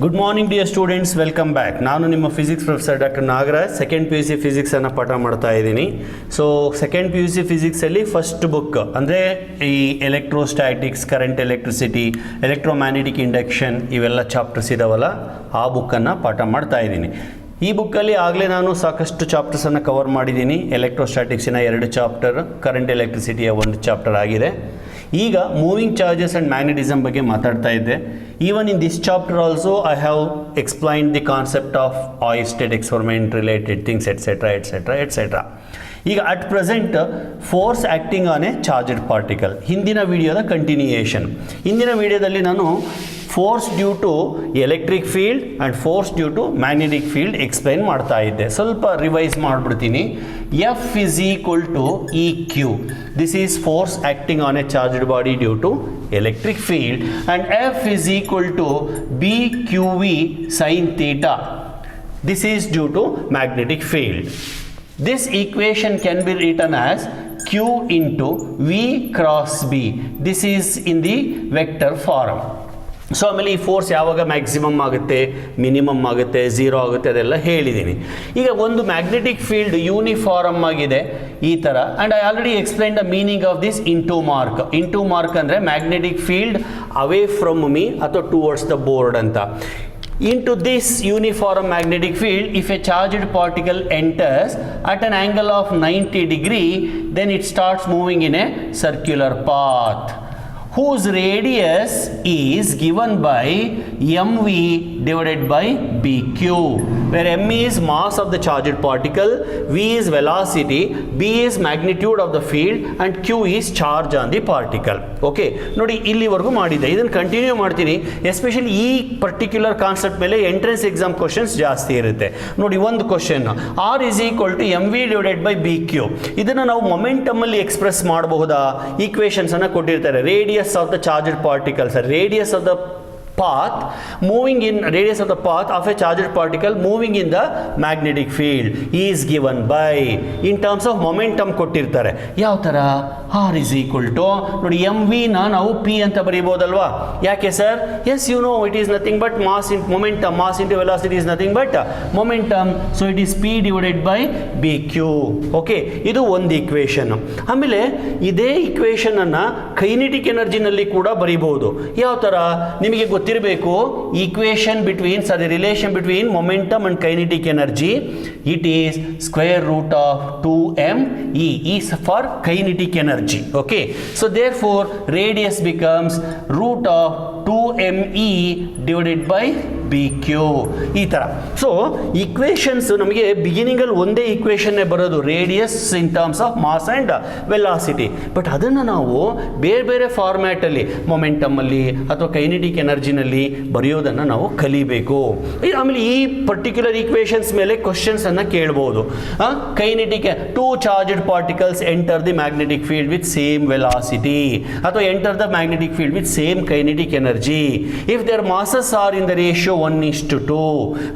Good morning dear students, welcome back. ನಾನು ನಿಮ್ಮ physics professor doctor Nagaraj. Second P U C ಫಿಸಿಕ್ಸನ್ನು ಪಾಠ ಮಾಡ್ತಾ ಇದ್ದೀನಿ. So second P U C ಫಿಸಿಕ್ಸಲ್ಲಿ ಫಸ್ಟ್ ಬುಕ್ ಅಂದರೆ ಈ electrostatics, current electricity, electromagnetic induction ಇವೆಲ್ಲ ಚಾಪ್ಟರ್ಸ್ ಇದಾವಲ್ಲ, ಆ ಬುಕ್ಕನ್ನು ಪಾಠ ಮಾಡ್ತಾ ಇದ್ದೀನಿ. ಈ ಬುಕ್ಕಲ್ಲಿ ಆಗಲೇ ನಾನು ಸಾಕಷ್ಟು ಚಾಪ್ಟರ್ಸನ್ನು ಕವರ್ ಮಾಡಿದ್ದೀನಿ. ಎಲೆಕ್ಟ್ರೋಸ್ಟ್ಯಾಟಿಕ್ಸಿನ 2 ಚಾಪ್ಟರ್, ಕರೆಂಟ್ ಎಲೆಕ್ಟ್ರಿಸಿಟಿಯ 1 ಚಾಪ್ಟರ್ ಆಗಿದೆ. ಈಗ ಮೂವಿಂಗ್ ಚಾರ್ಜಸ್ ಆ್ಯಂಡ್ ಮ್ಯಾಗ್ನೆಟಿಸಮ್ ಬಗ್ಗೆ ಮಾತಾಡ್ತಾ ಇದ್ದೆ. Even in this chapter also I have explained the concept of Oersted experiment related things etcetera etcetera etcetera. ಈಗ at present force acting on a charged particle, ಹಿಂದಿನ ವಿಡಿಯೋದ continuation. ಹಿಂದಿನ ವಿಡಿಯೋದಲ್ಲಿ ನಾನು force due to electric field and force due to magnetic field explain ಮಾಡ್ತಾ ಇದ್ದೆ. ಸ್ವಲ್ಪ revise ಮಾಡಿಬಿಡ್ತೀನಿ. F is equal to EQ. This is force acting on a charged body due to electric field, and F is equal to BQV sin theta. This is due to magnetic field. This equation can be written as Q into V cross B. This is in the vector form. So ಆಮೇಲೆ ಈ force ಯಾವಾಗ maximum ಆಗುತ್ತೆ, minimum ಆಗುತ್ತೆ, zero ಆಗುತ್ತೆ, ಅದೆಲ್ಲ ಹೇಳಿದ್ದೀನಿ. ಈಗ ಒಂದು ಮ್ಯಾಗ್ನೆಟಿಕ್ ಫೀಲ್ಡ್ ಯೂನಿಫಾರ್ಮ್ ಆಗಿದೆ ಈ ಥರ, and I already explain the meaning of this into mark. Into mark ಅಂದರೆ magnetic field away from me ಅಥವಾ ಟುವರ್ಡ್ಸ್ ದ ಬೋರ್ಡ್ ಅಂತ. Into this uniform magnetic field, if a charged particle enters at an angle of 90 degree, then it starts moving in a circular path, whose radius is given by mv divided by bq, where m is mass of the charged particle, v is velocity, b is magnitude of the field, and q is charge on the particle. Okay, ನೋಡಿ ಇಲ್ಲಿವರೆಗೂ ಮಾಡಿದ್ದೆ. ಇದನ್ನು continue ಮಾಡ್ತೀನಿ. Especially ಈ particular concept ಮೇಲೆ entrance exam questions ಜಾಸ್ತಿ ಇರುತ್ತೆ. ನೋಡಿ, ಒಂದು question, R is equal to M V divided by B Q. ಇದನ್ನು ನಾವು ಮೊಮೆಂಟಮಲ್ಲಿ ಎಕ್ಸ್ಪ್ರೆಸ್ ಮಾಡಬಹುದಾ? ಈಕ್ವೇಷನ್ಸನ್ನು ಕೊಟ್ಟಿರ್ತಾರೆ. Radius of the charged particles, radius of the path moving in, radius of the path of a charged particle moving in the magnetic field is given by, in terms of momentum ಕೊಟ್ಟಿರ್ತಾರೆ. ಯಾವ ಥರ? r is equal to, ನೋಡಿ M V ನಾವು p ಅಂತ ಬರೀಬೋದಲ್ವಾ? ಯಾಕೆ sir? Yes, you know it is nothing but mass in momentum. Mass into velocity is nothing but momentum. So it is p divided by B Q. Okay, ಇದು ಒಂದು equation. ಆಮೇಲೆ ಇದೇ equation ಅನ್ನು kinetic ಎನರ್ಜಿನಲ್ಲಿ ಕೂಡ ಬರೀಬಹುದು. ಯಾವ ಥರ? ನಿಮಗೆ ಗೊತ್ತಿರಬೇಕು, equation between, sorry, relation between momentum and kinetic energy. It is square root of 2me, E for kinetic energy. Okay, so therefore radius becomes root of 2me divided by bq. ಈ ಥರ. So equations ನಮಗೆ ಬಿಗಿನಿಂಗಲ್ಲಿ ಒಂದೇ ಈಕ್ವೇಷನ್ನೇ ಬರೋದು, radius in terms of mass and velocity. But ಅದನ್ನು ನಾವು ಬೇರೆ ಬೇರೆ ಫಾರ್ಮ್ಯಾಟಲ್ಲಿ, ಮೊಮೆಂಟಮಲ್ಲಿ ಅಥವಾ ಕೈನೆಟಿಕ್ ಎನರ್ಜಿನಲ್ಲಿ ಬರೆಯೋದನ್ನು ನಾವು ಕಲಿಬೇಕು. ಆಮೇಲೆ ಈ ಪರ್ಟಿಕ್ಯುಲರ್ ಈಕ್ವೇಷನ್ಸ್ ಮೇಲೆ ಕ್ವಶನ್ಸನ್ನು ಕೇಳ್ಬೋದು. Kinetic, 2 charged particles enter the magnetic field with same velocity, ಅಥವಾ enter the magnetic field with same kinetic energy. If their masses are in the ratio 1:2,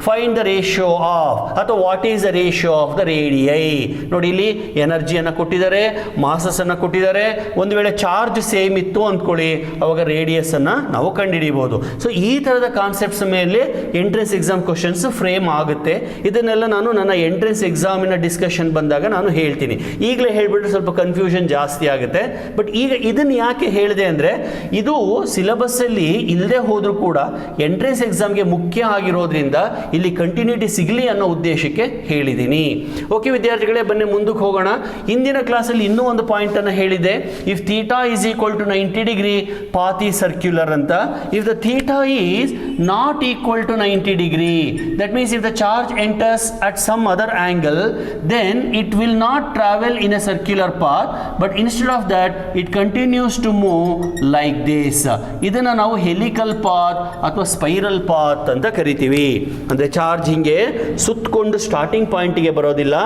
find the ratio of, ಅಥವಾ what is the ratio of the radii. ನೋಡಿ, ಇಲ್ಲಿ ಎನರ್ಜಿಯನ್ನು ಕೊಟ್ಟಿದ್ದಾರೆ, masses ಅನ್ನು ಕೊಟ್ಟಿದ್ದಾರೆ. ಒಂದು ವೇಳೆ charge same ಇತ್ತು ಅಂದ್ಕೊಳ್ಳಿ, ಅವಾಗ ರೇಡಿಯಸ್ ಅನ್ನು ನಾವು ಕಂಡುಹಿಡಿಯಬಹುದು. ಸೊ ಈ ಥರದ ಕಾನ್ಸೆಪ್ಟ್ಸ್ ಮೇಲೆ ಎಂಟ್ರೆನ್ಸ್ ಎಕ್ಸಾಮ್ ಕ್ವಶನ್ಸ್ ಫ್ರೇಮ್ ಆಗುತ್ತೆ. ಇದನ್ನೆಲ್ಲ ನಾನು ನನ್ನ ಎಂಟ್ರೆನ್ಸ್ ಎಕ್ಸಾಮಿನ ಡಿಸ್ಕಷನ್ ಬಂದಾಗ ನಾನು ಹೇಳ್ತೀನಿ. ಈಗಲೇ ಹೇಳಿಬಿಟ್ರೆ ಸ್ವಲ್ಪ ಕನ್ಫ್ಯೂಷನ್ ಜಾಸ್ತಿ ಆಗುತ್ತೆ. ಬಟ್ ಈಗ ಇದನ್ನು ಯಾಕೆ ಹೇಳಿದೆ ಅಂದರೆ, ಇದು ಸಿಲೆಬಸ್ಸಲ್ಲಿ ಇಲ್ಲದೆ ಹೋದರೂ ಕೂಡ ಎಂಟ್ರೆನ್ಸ್ ಎಕ್ಸಾಮ್ಗೆ ಮುಖ್ಯ ಆಗಿರೋದ್ರಿಂದ ಇಲ್ಲಿ ಕಂಟಿನ್ಯೂಟಿ ಸಿಗಲಿ ಅನ್ನೋ ಉದ್ದೇಶಕ್ಕೆ ಹೇಳಿದ್ದೀನಿ. ಓಕೆ ವಿದ್ಯಾರ್ಥಿಗಳೇ, ಬನ್ನಿ ಮುಂದಕ್ಕೆ ಹೋಗೋಣ. ಹಿಂದಿನ ಕ್ಲಾಸಲ್ಲಿ ಇನ್ನೂ ಒಂದು ಪಾಯಿಂಟನ್ನು ಹೇಳಿದೆ. If theta is equal to 90 degree, path is circular ಅಂತ. If the theta is not equal to 90 degree, that means if the charge enters at some other angle, then it will not travel in a circular path, but instead of that it continues to move like this. ಇದನ್ನು ನಾವು helical path ಅಥವಾ spiral path ಅಂತ ಕರಿತೀವಿ. ಅಂದರೆ charge ಹಿಂಗೆ ಸುತ್ತಕೊಂಡು starting ಪಾಯಿಂಟಿಗೆ ಬರೋದಿಲ್ಲ,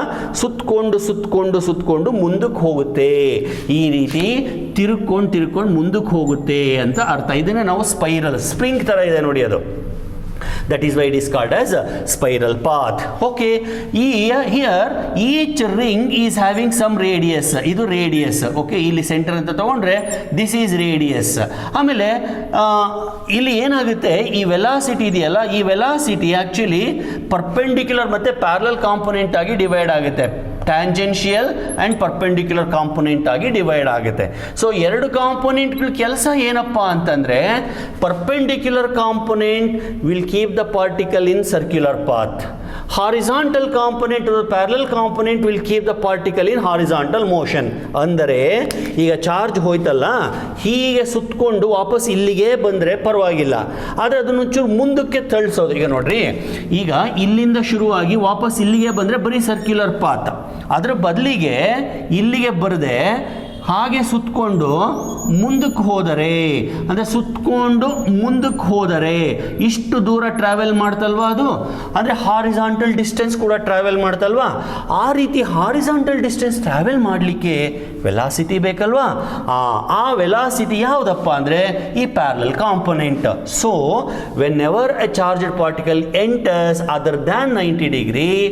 ಸುತ್ತಕೊಂಡು ಸುತ್ತಕೊಂಡು ಸುತ್ತಕೊಂಡು ಮುಂದಕ್ಕೆ ಹೋಗುತ್ತೆ. ಈ ರೀತಿ ತಿರ್ಕೊಂಡು ಮುಂದಕ್ಕೆ ಹೋಗುತ್ತೆ ಅಂತ ಅರ್ಥ. ಇದನ್ನೇ ನಾವು ಸ್ಪೈರಲ್, ಸ್ಪ್ರಿಂಗ್ ಥರ ಇದೆ ನೋಡಿ ಅದು. That is why it is called as a spiral path. Okay, here each ring is having some radius. ಇದು ರೇಡಿಯಸ್. ಓಕೆ, ಇಲ್ಲಿ ಸೆಂಟರ್ ಅಂತ ತಗೊಂಡ್ರೆ ದಿಸ್ ಈಸ್ ರೇಡಿಯಸ್. ಆಮೇಲೆ ಇಲ್ಲಿ ಏನಾಗುತ್ತೆ, ಈ ವೆಲಾಸಿಟಿ ಇದೆಯಲ್ಲ, ಈ ವೆಲಾಸಿಟಿ ಆಕ್ಚುಲಿ ಪರ್ಪೆಂಡಿಕ್ಯುಲರ್ ಮತ್ತೆ ಪ್ಯಾರಲಲ್ ಕಾಂಪೊನೆಂಟ್ ಆಗಿ ಡಿವೈಡ್ ಆಗುತ್ತೆ. ಟ್ಯಾಂಜೆನ್ಷಿಯಲ್ ಆ್ಯಂಡ್ ಪರ್ಪೆಂಡಿಕ್ಯುಲರ್ ಕಾಂಪೊನೆಂಟ್ ಆಗಿ ಡಿವೈಡ್ ಆಗುತ್ತೆ. ಸೊ ಎರಡು ಕಾಂಪೊನೆಂಟ್ಗಳ ಕೆಲಸ ಏನಪ್ಪ ಅಂತಂದರೆ, perpendicular component will keep the particle in circular path. Horizontal component parallel component will keep the particle in horizontal motion. ಅಂದರೆ ಈಗ ಚಾರ್ಜ್ ಹೋಯ್ತಲ್ಲ, ಹೀಗೆ ಸುತ್ತಕೊಂಡು ವಾಪಸ್ ಇಲ್ಲಿಗೆ ಬಂದರೆ ಪರವಾಗಿಲ್ಲ, ಆದರೆ ಅದನ್ನು ಚೂರು ಮುಂದಕ್ಕೆ ತಳಿಸೋದು. ಈಗ ನೋಡ್ರಿ, ಈಗ ಇಲ್ಲಿಂದ ಶುರುವಾಗಿ ವಾಪಸ್ ಇಲ್ಲಿಗೆ ಬಂದರೆ ಬರೀ ಸರ್ಕ್ಯುಲರ್ ಪಾತ್. ಅದರ ಬದಲಿಗೆ ಇಲ್ಲಿಗೆ ಬರದೆ ಹಾಗೆ ಸುತ್ತಕೊಂಡು ಮುಂದಕ್ಕೆ ಹೋದರೆ, ಅಂದರೆ ಸುತ್ತಕೊಂಡು ಮುಂದಕ್ಕೆ ಹೋದರೆ ಇಷ್ಟು ದೂರ ಟ್ರಾವೆಲ್ ಮಾಡ್ತಲ್ವಾ ಅದು, ಅಂದರೆ ಹಾರಿಜಾಂಟಲ್ ಡಿಸ್ಟೆನ್ಸ್ ಕೂಡ ಟ್ರಾವೆಲ್ ಮಾಡ್ತಲ್ವಾ. ಆ ರೀತಿ ಹಾರಿಜಾಂಟಲ್ ಡಿಸ್ಟೆನ್ಸ್ ಟ್ರಾವೆಲ್ ಮಾಡಲಿಕ್ಕೆ ವೆಲಾಸಿಟಿ ಬೇಕಲ್ವಾ. ಆ ವೆಲಾಸಿಟಿ ಯಾವುದಪ್ಪ ಅಂದರೆ ಈ parallel component. So when ever A charged particle enters other than 90 degree,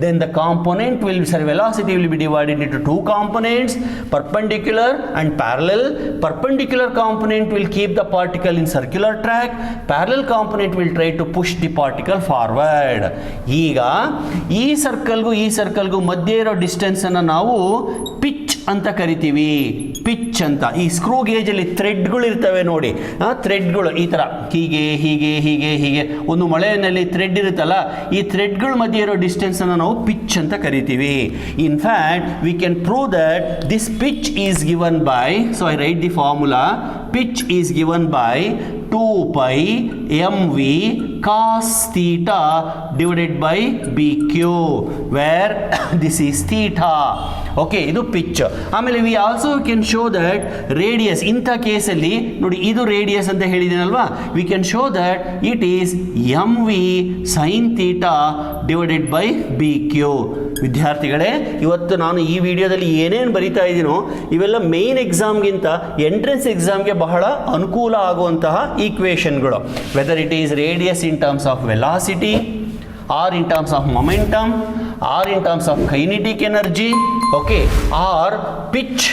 then the component will, velocity will be divided into two components, perpendicular and parallel. Perpendicular component will keep the particle in circular track. Parallel component will try to push the particle forward. ಈಗ ಈ ಸರ್ಕಲ್ಗೂ ಮಧ್ಯೆ ಇರೋ distance ಅನ್ನು ನಾವು pitch ಅಂತ ಕರಿತೀವಿ. Pitch ಅಂತ. ಈ ಸ್ಕ್ರೂ ಗೇಜಲ್ಲಿ ಥ್ರೆಡ್ಗಳು ಇರ್ತವೆ ನೋಡಿ, ಥ್ರೆಡ್ಗಳು ಈ ಥರ ಹೀಗೆ ಹೀಗೆ ಹೀಗೆ ಹೀಗೆ ಒಂದು ಮೊಳೆಯಲ್ಲಿ ಥ್ರೆಡ್ ಇರುತ್ತಲ್ಲ, ಈ ಥ್ರೆಡ್ಗಳ ಮಧ್ಯೆ ಇರೋ ಡಿಸ್ಟೆನ್ಸ್ ಅನ್ನು ನಾವು ಪಿಚ್ ಅಂತ ಕರಿತೀವಿ. In fact we can prove that this pitch is given by, so I right the formula, pitch is given by 2 pi mv cos theta divided by bq, where this is theta. Okay, ಇದು pitch. ಆಮೇಲೆ we also can show that radius, ಇಂಥ ಕೇಸಲ್ಲಿ ನೋಡಿ ಇದು radius ಅಂತ ಹೇಳಿದ್ದೀನಲ್ವಾ, we can show that it is M V sine theta divided by B Q. ವಿದ್ಯಾರ್ಥಿಗಳೇ, ಇವತ್ತು ನಾನು ಈ ವಿಡಿಯೋದಲ್ಲಿ ಏನೇನು ಬರಿತಾ ಇದ್ದೀನೋ ಇವೆಲ್ಲ ಮೇನ್ ಎಕ್ಸಾಮ್ಗಿಂತ ಎಂಟ್ರೆನ್ಸ್ ಎಕ್ಸಾಮ್ಗೆ ಬಹಳ ಅನುಕೂಲ ಆಗುವಂತಹ ಈಕ್ವೇಷನ್ಗಳು. Whether it is radius in terms of velocity, or in terms of momentum, or in terms of kinetic energy, okay, or pitch,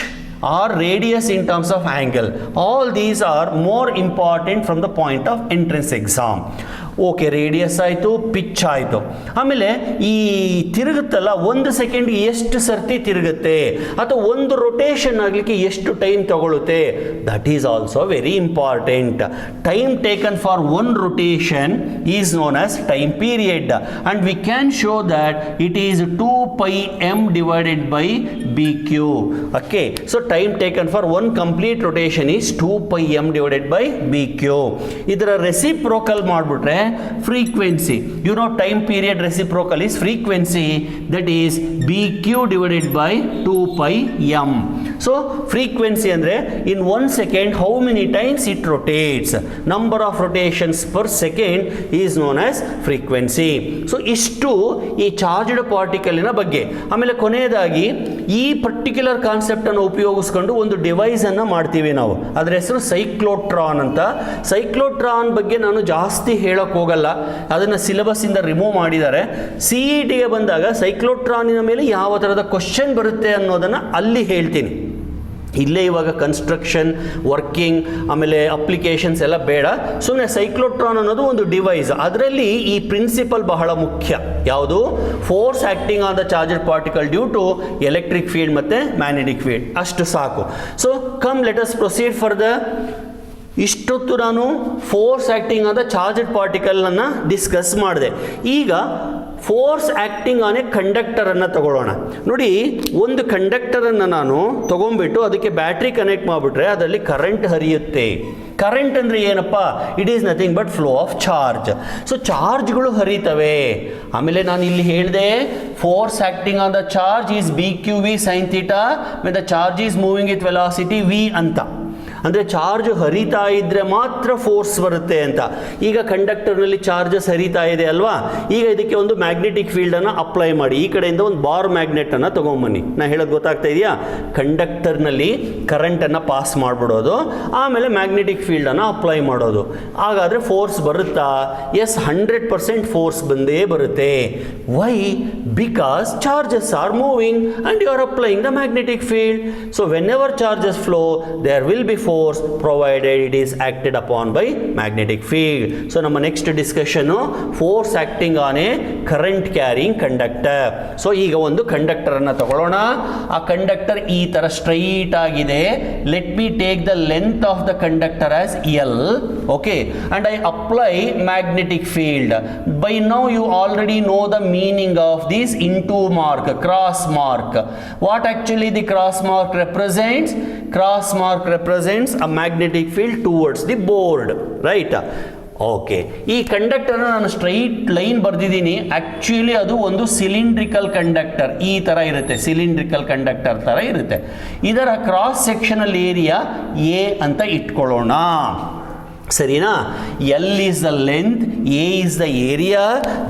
or radius in terms of angle. All these are more important from the point of entrance exam. Okay, radius ಆಯಿತು, pitch ಆಯಿತು. ಆಮೇಲೆ ಈ ತಿರುಗುತ್ತಲ್ಲ, 1 ಸೆಕೆಂಡ್ಗೆ ಎಷ್ಟು ಸರ್ತಿ ತಿರುಗುತ್ತೆ ಅಥವಾ ಒಂದು rotation ಆಗಲಿಕ್ಕೆ ಎಷ್ಟು ಟೈಮ್ ತಗೊಳುತ್ತೆ, that is also very important. Time taken for 1 rotation is known as time period, and we can show that it is 2 pi m divided by bq. Okay, so time taken for 1 complete rotation is 2 pi m divided by bq. ಇದರ reciprocal ಮಾಡಿಬಿಟ್ರೆ frequency, you know, time period reciprocal is frequency, that is bq divided by 2 pi m. So frequency andre in 1 second how many times it rotates, number of rotations per second is known as frequency. So ಇಷ್ಟು ಈ charged ಪಾರ್ಟಿಕಲಿನ ಬಗ್ಗೆ. ಆಮೇಲೆ ಕೊನೆಯದಾಗಿ ಈ particular concept ಅನ್ನು ಉಪಯೋಗಿಸ್ಕೊಂಡು ಒಂದು device ಅನ್ನು ಮಾಡ್ತೀವಿ ನಾವು, ಅದರ ಹೆಸರು ಸೈಕ್ಲೋಟ್ರಾನ್ ಅಂತ. ಸೈಕ್ಲೋಟ್ರಾನ್ ಬಗ್ಗೆ ನಾನು ಜಾಸ್ತಿ ಹೇಳೋಕೆ ಹೋಗಲ್ಲ, ಅದನ್ನು ಸಿಲೆಬಸ್ ಇಂದ ರಿಮೂವ್ ಮಾಡಿದ್ದಾರೆ. CETಗೆ ಬಂದಾಗ ಸೈಕ್ಲೋಟ್ರಾನಿನ ಮೇಲೆ ಯಾವ ಥರದ ಕ್ವಶನ್ ಬರುತ್ತೆ ಅನ್ನೋದನ್ನು ಅಲ್ಲಿ ಹೇಳ್ತೀನಿ. ಇಲ್ಲೇ ಇವಾಗ ಕನ್ಸ್ಟ್ರಕ್ಷನ್, ವರ್ಕಿಂಗ್, ಆಮೇಲೆ ಅಪ್ಲಿಕೇಶನ್ಸ್ ಎಲ್ಲ ಬೇಡ. ಸುಮ್ಮನೆ ಸೈಕ್ಲೋಟ್ರಾನ್ ಅನ್ನೋದು ಒಂದು ಡಿವೈಸ್, ಅದರಲ್ಲಿ ಈ ಪ್ರಿನ್ಸಿಪಲ್ ಬಹಳ ಮುಖ್ಯ. ಯಾವುದು? Force acting on the charged particle due to electric field ಮತ್ತು ಮ್ಯಾಗ್ನೆಟಿಕ್ ಫೀಲ್ಡ್, ಅಷ್ಟು ಸಾಕು. So come let us proceed further. ಇಷ್ಟೊತ್ತು ನಾನು ಫೋರ್ಸ್ ಆ್ಯಕ್ಟಿಂಗ್ ಆದ ಚಾರ್ಜ್ಡ್ ಪಾರ್ಟಿಕಲನ್ನು ಡಿಸ್ಕಸ್ ಮಾಡಿದೆ. ಈಗ ಫೋರ್ಸ್ ಆ್ಯಕ್ಟಿಂಗ್ ಆನ್ ಎ ಕಂಡಕ್ಟರನ್ನು ತಗೊಳ್ಳೋಣ. ನೋಡಿ, ಒಂದು ಕಂಡಕ್ಟರನ್ನು ನಾನು ತೊಗೊಂಡ್ಬಿಟ್ಟು ಅದಕ್ಕೆ ಬ್ಯಾಟ್ರಿ ಕನೆಕ್ಟ್ ಮಾಡಿಬಿಟ್ರೆ ಅದರಲ್ಲಿ ಕರೆಂಟ್ ಹರಿಯುತ್ತೆ. ಕರೆಂಟ್ ಅಂದರೆ ಏನಪ್ಪ? It is nothing but flow of charge. So ಚಾರ್ಜ್ಗಳು ಹರಿತವೆ. ಆಮೇಲೆ ನಾನು ಇಲ್ಲಿ ಹೇಳಿದೆ force acting on the charge is B Q V sine theta when the charge is moving with velocity V ಅಂತ. ಅಂದರೆ ಚಾರ್ಜ್ ಹರಿತಾ ಇದ್ದರೆ ಮಾತ್ರ ಫೋರ್ಸ್ ಬರುತ್ತೆ ಅಂತ. ಈಗ ಕಂಡಕ್ಟರ್ನಲ್ಲಿ ಚಾರ್ಜಸ್ ಹರಿತಾ ಇದೆ ಅಲ್ವಾ, ಈಗ ಇದಕ್ಕೆ ಒಂದು ಮ್ಯಾಗ್ನೆಟಿಕ್ ಫೀಲ್ಡನ್ನು ಅಪ್ಲೈ ಮಾಡಿ. ಈ ಕಡೆಯಿಂದ ಒಂದು ಬಾರ್ ಮ್ಯಾಗ್ನೆಟನ್ನು ತೊಗೊಂಬನ್ನಿ. ನಾನು ಹೇಳೋದು ಗೊತ್ತಾಗ್ತಾ ಇದೆಯಾ? ಕಂಡಕ್ಟರ್ನಲ್ಲಿ ಕರೆಂಟನ್ನು ಪಾಸ್ ಮಾಡಿಬಿಡೋದು, ಆಮೇಲೆ ಮ್ಯಾಗ್ನೆಟಿಕ್ ಫೀಲ್ಡನ್ನು ಅಪ್ಲೈ ಮಾಡೋದು. ಹಾಗಾದರೆ ಫೋರ್ಸ್ ಬರುತ್ತಾ? ಎಸ್, 100% ಫೋರ್ಸ್ ಬಂದೇ ಬರುತ್ತೆ. Why? Because charges are moving and you are applying the magnetic field. So whenever charges flow there will be force provided it is acted upon by magnetic field. So ನಮ್ಮ next ಡಿಸ್ಕಷನ್ನು force acting on a current carrying conductor. So ಈಗ ಒಂದು ಕಂಡಕ್ಟರನ್ನು ತಗೊಳ್ಳೋಣ. ಆ conductor ಈ ಥರ straight ಆಗಿದೆ. Let me take the length of the conductor as L. Okay, and I apply magnetic field. By now you already know the meaning of this into mark, cross mark. What actually the cross mark represents? Cross mark represents a magnetic field towards the board, right? Okay, ಈ ಕಂಡಕ್ಟರ್ನ ನಾನು straight line ಬರೆದಿದ್ದೀನಿ. Actually ಅದು ಒಂದು cylindrical conductor ಈ ಥರ ಇರುತ್ತೆ, cylindrical conductor ಥರ ಇರುತ್ತೆ. ಇದರ ಕ್ರಾಸ್ ಸೆಕ್ಷನಲ್ ಏರಿಯಾ ಎ ಅಂತ ಇಟ್ಕೊಳ್ಳೋಣ, ಸರಿನಾ? L is the length, A is the area.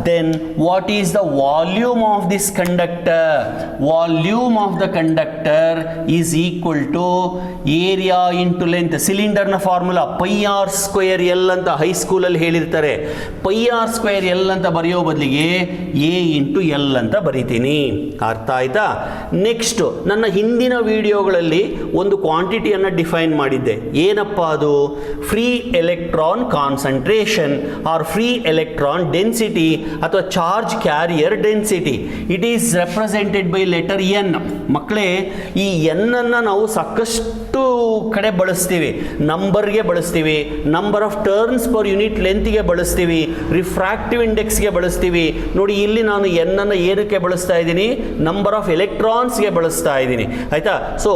Then what is the volume of this conductor? Volume of the conductor is equal to area into length. ಸಿಲಿಂಡರ್ನ formula pi R square L ಅಂತ ಹೈಸ್ಕೂಲಲ್ಲಿ ಹೇಳಿರ್ತಾರೆ. Pi R square L ಅಂತ ಬರೆಯೋ ಬದಲಿಗೆ A into L ಅಂತ ಬರಿತೀನಿ. ಅರ್ಥ ಆಯ್ತಾ? ನೆಕ್ಸ್ಟ್, ನನ್ನ ಹಿಂದಿನ ವಿಡಿಯೋಗಳಲ್ಲಿ ಒಂದು ಕ್ವಾಂಟಿಟಿಯನ್ನು ಡಿಫೈನ್ ಮಾಡಿದ್ದೆ. ಏನಪ್ಪ ಅದು? Free electron concentration or free electron density ಅಥವಾ charge carrier density. It is represented by letter N. ಮಕ್ಕಳೇ, ಈ ಎನ್ ಅನ್ನು ನಾವು ಸಾಕಷ್ಟು ಕಡೆ ಬಳಸ್ತೀವಿ. ನಂಬರ್ಗೆ ಬಳಸ್ತೀವಿ, number of turns per unit ಲೆಂತ್ಗೆ ಬಳಸ್ತೀವಿ, ರಿಫ್ರಾಕ್ಟಿವ್ ಇಂಡೆಕ್ಸ್ಗೆ ಬಳಸ್ತೀವಿ. ನೋಡಿ, ಇಲ್ಲಿ ನಾನು ಎನ್ ಅನ್ನು ಏನಕ್ಕೆ ಬಳಸ್ತಾ ಇದ್ದೀನಿ? ನಂಬರ್ ಆಫ್ ಎಲೆಕ್ಟ್ರಾನ್ಸ್ಗೆ ಬಳಸ್ತಾ ಇದ್ದೀನಿ. ಆಯ್ತಾ? ಸೊ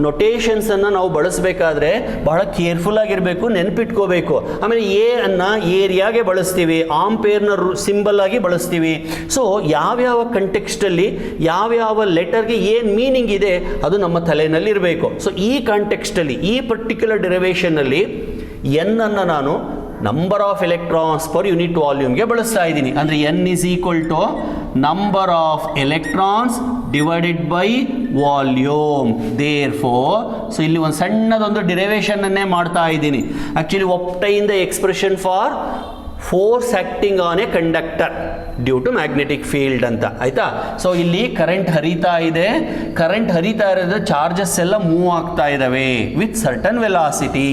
ನೊಟೇಷನ್ಸ್ ಅನ್ನು ನಾವು ಬಳಸಬೇಕಾದ್ರೆ ಬಹಳ ಕೇರ್ಫುಲ್ ಆಗಿರಬೇಕು, ನೆನ್ಪಿಟ್ಕೋಬೇಕು. ಆಮೇಲೆ ಎ ಅನ್ನ ಏರಿಯಾಗೆ ಬಳಸ್ತೀವಿ, ಆಂಪೇರ್ನ ಸಿಂಬಲ್ ಆಗಿ ಬಳಸ್ತೀವಿ. ಸೊ ಯಾವ್ಯಾವ ಕಂಟೆಕ್ಸ್ಟಲ್ಲಿ ಯಾವ್ಯಾವ ಲೆಟರ್ಗೆ ಏನು ಮೀನಿಂಗ್ ಇದೆ ಅದು ನಮ್ಮ ತಲೆಯಲ್ಲಿ ಇರಬೇಕು. ಸೊ ಈ ಕಾಂಟೆಕ್ಸ್ಟಲ್ಲಿ, ಈ ಪರ್ಟಿಕ್ಯುಲರ್ ಡೆರಿವೇಷನ್ನಲ್ಲಿ ಎನ್ ಅನ್ನು ನಾನು number of electrons per unit ವಾಲ್ಯೂಮ್ಗೆ ಬಳಸ್ತಾ ಇದ್ದೀನಿ. ಅಂದರೆ N is equal to number of electrons divided by volume. Therefore, so ಇಲ್ಲಿ ಒಂದು ಸಣ್ಣದೊಂದು ಡಿರೈವೇಷನ್ ಅನ್ನೇ ಮಾಡ್ತಾ ಇದ್ದೀನಿ. Actually obtain the expression for force acting on a conductor due to magnetic field ಅಂತ. ಆಯ್ತಾ? ಸೊ ಇಲ್ಲಿ ಕರೆಂಟ್ ಹರಿತಾ ಇದೆ. ಕರೆಂಟ್ ಹರಿತಾ ಇರೋದ್ರೆ ಚಾರ್ಜಸ್ ಎಲ್ಲ ಮೂವ್ ಆಗ್ತಾ ಇದ್ದಾವೆ ವಿತ್ ಸರ್ಟನ್ ವೆಲಾಸಿಟಿ.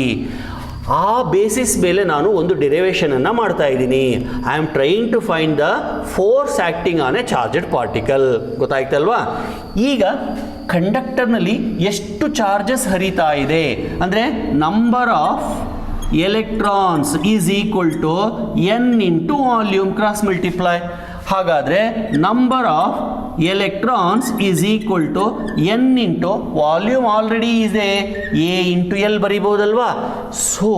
ಆ ಬೇಸಿಸ್ ಮೇಲೆ ನಾನು ಒಂದು ಡಿರೈವೇಷನ್ ಅನ್ನು ಮಾಡ್ತಾ ಇದ್ದೀನಿ. I am trying to find the force acting on a charged particle. ಗೊತ್ತಾಯ್ತಲ್ವಾ? ಈಗ ಕಂಡಕ್ಟರ್ನಲ್ಲಿ ಎಷ್ಟು ಚಾರ್ಜಸ್ ಹರಿತಾ ಇದೆ ಅಂದರೆ number of electrons is equal to N into volume cross multiply. ಹಾಗಾದರೆ number of electrons is equal to N into volume already ಇದೆ, A into L ಬರಿಬೋದಲ್ವಾ? ಸೊ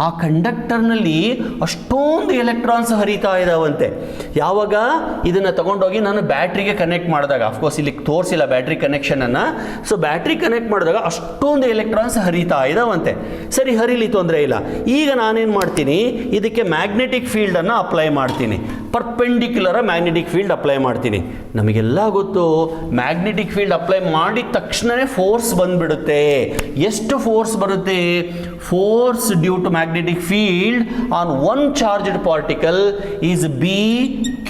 ಆ ಕಂಡಕ್ಟರ್ನಲ್ಲಿ ಅಷ್ಟೊಂದು ಎಲೆಕ್ಟ್ರಾನ್ಸ್ ಹರಿತಾ ಇದ್ದಾವಂತೆ. ಯಾವಾಗ ಇದನ್ನು ತಗೊಂಡೋಗಿ ನಾನು ಬ್ಯಾಟ್ರಿಗೆ ಕನೆಕ್ಟ್ ಮಾಡಿದಾಗ, ಅಫ್ಕೋರ್ಸ್ ಇಲ್ಲಿ ತೋರಿಸಿಲ್ಲ ಬ್ಯಾಟ್ರಿ ಕನೆಕ್ಷನನ್ನು. ಸೊ ಬ್ಯಾಟ್ರಿ ಕನೆಕ್ಟ್ ಮಾಡಿದಾಗ ಅಷ್ಟೊಂದು ಎಲೆಕ್ಟ್ರಾನ್ಸ್ ಹರಿತಾ ಇದ್ದಾವಂತೆ. ಸರಿ, ಹರಿಲಿ, ತೊಂದರೆ ಇಲ್ಲ. ಈಗ ನಾನೇನು ಮಾಡ್ತೀನಿ? ಇದಕ್ಕೆ ಮ್ಯಾಗ್ನೆಟಿಕ್ ಫೀಲ್ಡನ್ನು ಅಪ್ಲೈ ಮಾಡ್ತೀನಿ. ಪರ್ಪೆಂಡಿಕ್ಯುಲರ್ ಮ್ಯಾಗ್ನೆಟಿಕ್ ಫೀಲ್ಡ್ ಅಪ್ಲೈ ಮಾಡ್ತೀನಿ. ನಮಗೆಲ್ಲ ಗೊತ್ತು, ಮ್ಯಾಗ್ನೆಟಿಕ್ ಫೀಲ್ಡ್ ಅಪ್ಲೈ ಮಾಡಿದ ತಕ್ಷಣವೇ ಫೋರ್ಸ್ ಬಂದ್ಬಿಡುತ್ತೆ. ಎಷ್ಟು ಫೋರ್ಸ್ ಬರುತ್ತೆ? Force due to magnetic field on one charged particle is B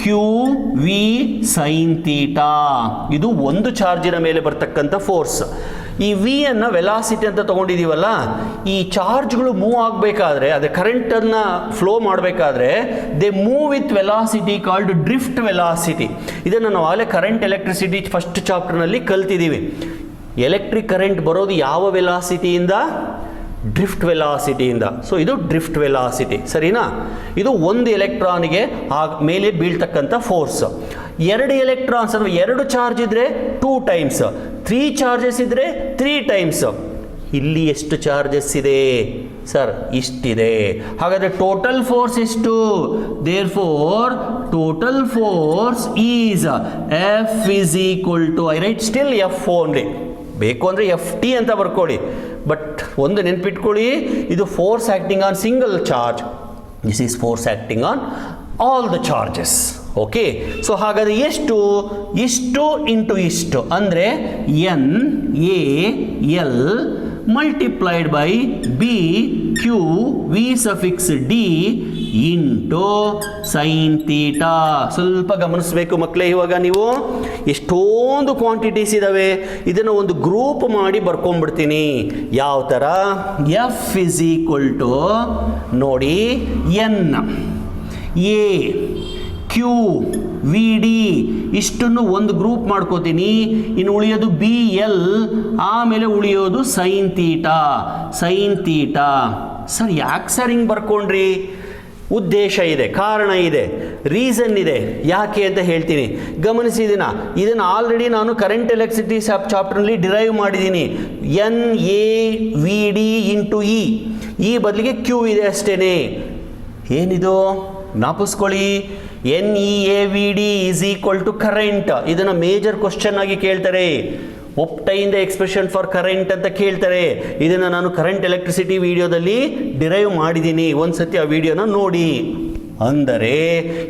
Q V sine theta. ಇದು ಒಂದು ಚಾರ್ಜಿನ ಮೇಲೆ ಬರ್ತಕ್ಕಂಥ ಫೋರ್ಸ್. ಈ ವಿ ಅನ್ನು ವೆಲಾಸಿಟಿ ಅಂತ ತಗೊಂಡಿದ್ದೀವಲ್ಲ, ಈ ಚಾರ್ಜ್ಗಳು ಮೂವ್ ಆಗಬೇಕಾದ್ರೆ, ಅದೇ ಕರೆಂಟನ್ನು ಫ್ಲೋ ಮಾಡಬೇಕಾದ್ರೆ they move with velocity called drift velocity. ಇದನ್ನು ನಾವು ಆಗಲೇ ಕರೆಂಟ್ ಎಲೆಕ್ಟ್ರಿಸಿಟಿ ಫಸ್ಟ್ ಚಾಪ್ಟರ್ನಲ್ಲಿ ಕಲ್ತಿದ್ದೀವಿ. ಎಲೆಕ್ಟ್ರಿಕ್ ಕರೆಂಟ್ ಬರೋದು ಯಾವ ವೆಲಾಸಿಟಿಯಿಂದ? ಡ್ರಿಫ್ಟ್ ವೆಲಾಸಿಟಿಯಿಂದ. ಸೊ ಇದು ಡ್ರಿಫ್ಟ್ ವೆಲಾಸಿಟಿ, ಸರಿನಾ? ಇದು ಒಂದು ಎಲೆಕ್ಟ್ರಾನ್ಗೆ ಆ ಮೇಲೆ ಬೀಳ್ತಕ್ಕಂಥ ಫೋರ್ಸ್. ಎರಡು ಎಲೆಕ್ಟ್ರಾನ್ಸ್ ಅಂದರೆ ಎರಡು ಚಾರ್ಜ್ ಇದ್ದರೆ 2 ಟೈಮ್ಸ್, 3 ಚಾರ್ಜಸ್ ಇದ್ದರೆ 3 ಟೈಮ್ಸ್. ಇಲ್ಲಿ ಎಷ್ಟು ಚಾರ್ಜಸ್ ಇದೆ ಸರ್? ಇಷ್ಟಿದೆ. ಹಾಗಾದರೆ ಟೋಟಲ್ ಫೋರ್ಸ್ ಎಷ್ಟು? Therefore total force is F is equal to, I write still F only. ಬೇಕು ಅಂದರೆ ಎಫ್ ಟಿ ಅಂತ ಬರ್ಕೊಳ್ಳಿ, ಬಟ್ ಒಂದು ನೆನ್ಪಿಟ್ಕೊಳ್ಳಿ, ಇದು force acting on single charge, this is force acting on all the charges. Okay, so ಹಾಗಾದರೆ ಇಷ್ಟು into ಇಷ್ಟು ಅಂದರೆ NaL multiplied by BQ V∗D into sine theta. ಸ್ವಲ್ಪ ಗಮನಿಸಬೇಕು ಮಕ್ಕಳೇ, ಇವಾಗ ನೀವು ಎಷ್ಟೊಂದು ಕ್ವಾಂಟಿಟೀಸ್ ಇದ್ದಾವೆ, ಇದನ್ನು ಒಂದು ಗ್ರೂಪ್ ಮಾಡಿ ಬರ್ಕೊಂಡ್ಬಿಡ್ತೀನಿ. ಯಾವ ಥರ? F ಇಸ್ ಈಕ್ವಲ್ ಟು ನೋಡಿ N A Q VD ಇಷ್ಟನ್ನು ಒಂದು ಗ್ರೂಪ್ ಮಾಡ್ಕೋತೀನಿ. ಇನ್ನು ಉಳಿಯೋದು BL, ಆಮೇಲೆ ಉಳಿಯೋದು ಸೈನ್ ತೀಟಾ. ಸರ್ ಯಾಕೆ ಸರ್ ಹಿಂಗೆ ಬರ್ಕೊಂಡ್ರಿ? ಉದ್ದೇಶ ಇದೆ, ಕಾರಣ ಇದೆ, ರೀಸನ್ ಇದೆ. ಯಾಕೆ ಅಂತ ಹೇಳ್ತೀನಿ, ಗಮನಿಸಿದಿನ. ಇದನ್ನು ಆಲ್ರೆಡಿ ನಾನು ಕರೆಂಟ್ ಎಲೆಕ್ಟ್ರಿಸಿಟಿ ಚಾಪ್ಟರ್ನಲ್ಲಿ ಡಿರೈವ್ ಮಾಡಿದ್ದೀನಿ. NaVd ಇಂಟು ಈ ಬದಲಿಗೆ Q ಇದೆ ಅಷ್ಟೇ. ಏನಿದು ಜ್ಞಾಪಿಸ್ಕೊಳ್ಳಿ, NeAVd is equal to current. ಇದನ್ನು ಮೇಜರ್ ಕ್ವಶನ್ ಆಗಿ ಕೇಳ್ತಾರೆ. Obtain the expression for current ಅಂತ ಕೇಳ್ತಾರೆ. ಇದನ್ನು ನಾನು ಕರೆಂಟ್ ಎಲೆಕ್ಟ್ರಿಸಿಟಿ ವಿಡಿಯೋದಲ್ಲಿ ಡಿರೈವ್ ಮಾಡಿದ್ದೀನಿ, ಒಂದು ಸತಿ ಆ ವಿಡಿಯೋನ ನೋಡಿ. ಅಂದರೆ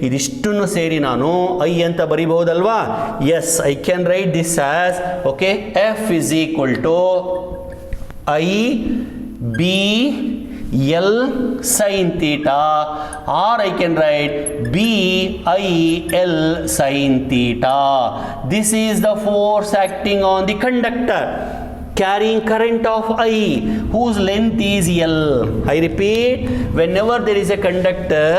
ಇದಿಷ್ಟನ್ನು ಸೇರಿ ನಾನು ಐ ಅಂತ ಬರಿಬಹುದಲ್ವಾ? Yes, I can write this as okay F is equal to IBL sin theta, or I can write BIL sin theta. This is the force acting on the conductor carrying current of I whose length is L. I repeat, whenever there is a conductor